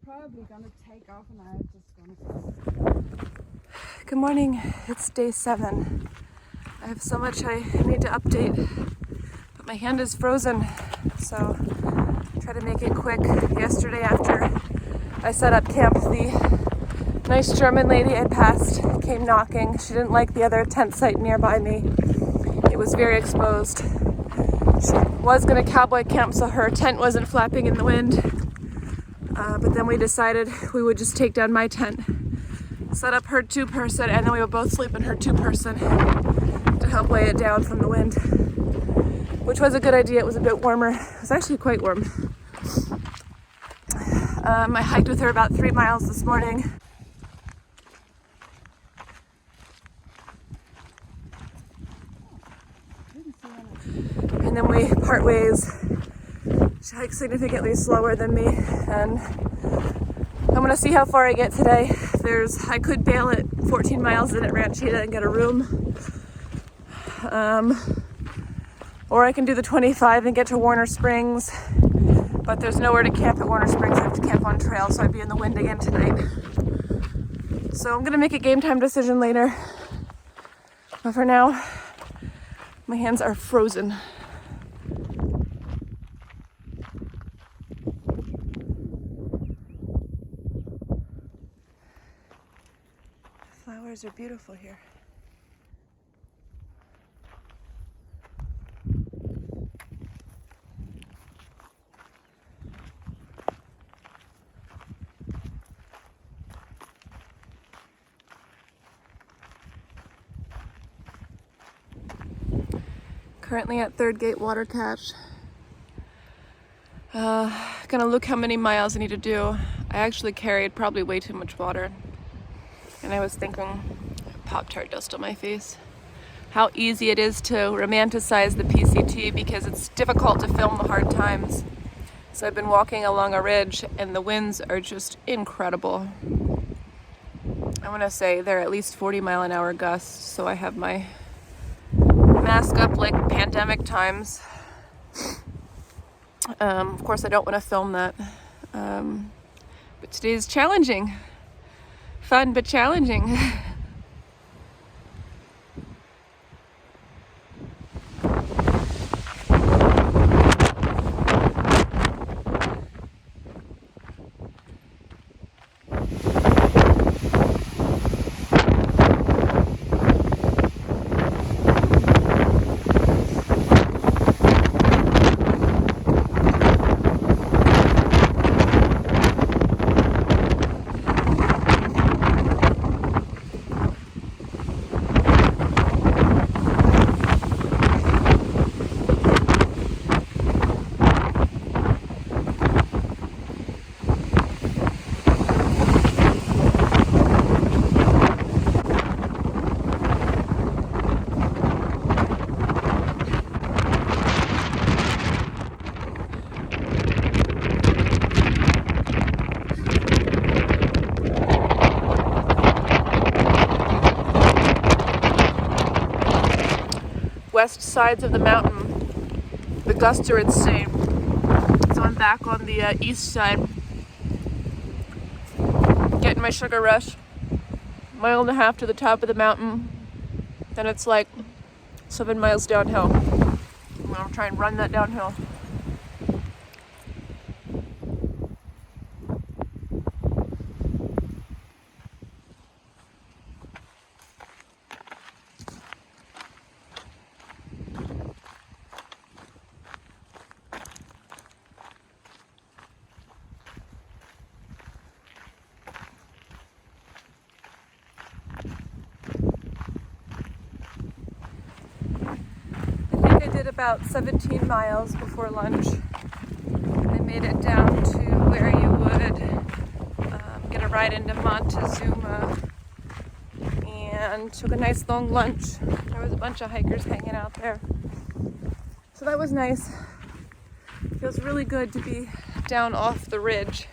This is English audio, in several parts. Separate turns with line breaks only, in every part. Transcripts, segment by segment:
probably gonna take off and I'm just gonna.
Good morning, it's day 7. I have so much I need to update, but my hand is frozen, so try to make it quick. Yesterday after I set up camp, the nice German lady I passed came knocking. She didn't like the other tent site nearby me. It was very exposed. She was gonna cowboy camp so her tent wasn't flapping in the wind, but then we decided we would just take down my tent, set up her 2-person, and then we would both sleep in her 2-person to help weigh it down from the wind, which was a good idea. It was a bit warmer. It was actually quite warm. I hiked with her about 3 miles this morning. And then we part ways. She hikes significantly slower than me, and I'm gonna see how far I get today. I could bail at 14 miles in at Ranchita and get a room. Or I can do the 25 and get to Warner Springs, but there's nowhere to camp at Warner Springs. I have to camp on trail, so I'd be in the wind again tonight. So I'm gonna make a game time decision later. But for now, my hands are frozen. The flowers are beautiful here. Currently at Third Gate Water Cache. Gonna look how many miles I need to do. I actually carried probably way too much water. And I was thinking, Pop-Tart dust on my face, how easy it is to romanticize the PCT because it's difficult to film the hard times. So I've been walking along a ridge and the winds are just incredible. I wanna say they're at least 40-mile-an-hour gusts, so I have my mask up like pandemic times. Of course I don't want to film that, but today's challenging. Fun but challenging. West sides of the mountain, the gusts are insane. So I'm back on the east side, getting my sugar rush. 1.5 miles to the top of the mountain, then it's like 7 miles downhill. I'm gonna try and run that downhill. About 17 miles before lunch. I made it down to where you would get a ride into Montezuma and took a nice long lunch. There was a bunch of hikers hanging out there. So that was nice. It feels really good to be down off the ridge.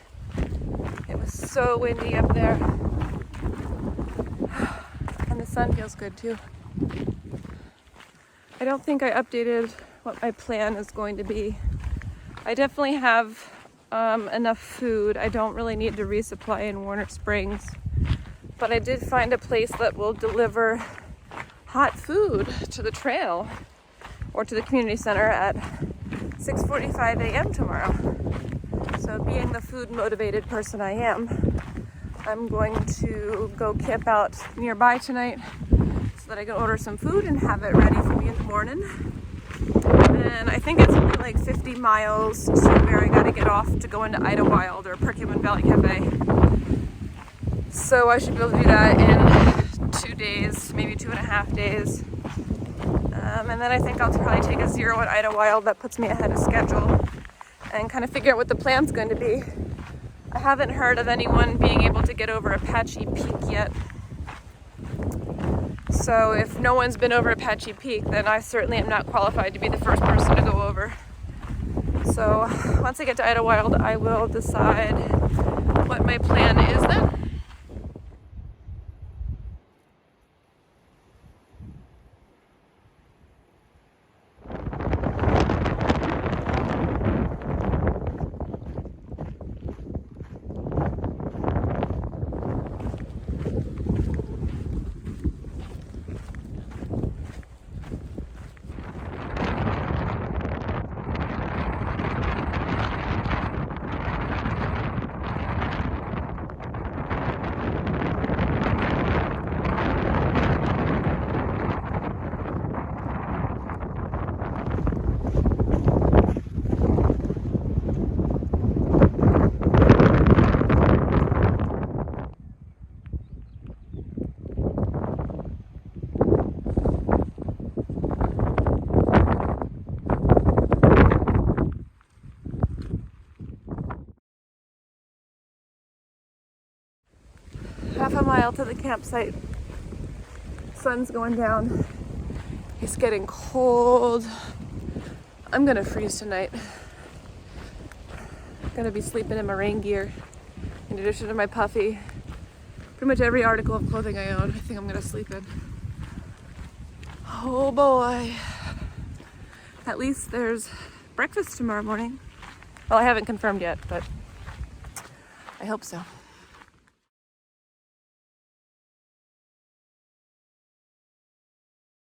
It was so windy up there. And the sun feels good too. I don't think I updated what my plan is going to be. I definitely have enough food. I don't really need to resupply in Warner Springs, but I did find a place that will deliver hot food to the trail or to the community center at 6:45 a.m. tomorrow. So being the food motivated person I am, I'm going to go camp out nearby tonight so that I can order some food and have it ready for me in the morning. And I think it's only like 50 miles to where I gotta get off to go into Idlewild or Perkiomen Valley Cafe. So I should be able to do that in 2 days, maybe 2.5 days. And then I think I'll probably take a zero at Idlewild. That puts me ahead of schedule and kind of figure out what the plan's going to be. I haven't heard of anyone being able to get over Apache Peak yet. So if no one's been over Apache Peak, then I certainly am not qualified to be the first person to go over. So once I get to Idlewild, I will decide what my plan is then. Half a mile to the campsite. Sun's going down. It's getting cold. I'm gonna freeze tonight. I'm gonna be sleeping in my rain gear in addition to my puffy. Pretty much every article of clothing I own, I think I'm gonna sleep in. Oh boy. At least there's breakfast tomorrow morning. Well, I haven't confirmed yet, but I hope so.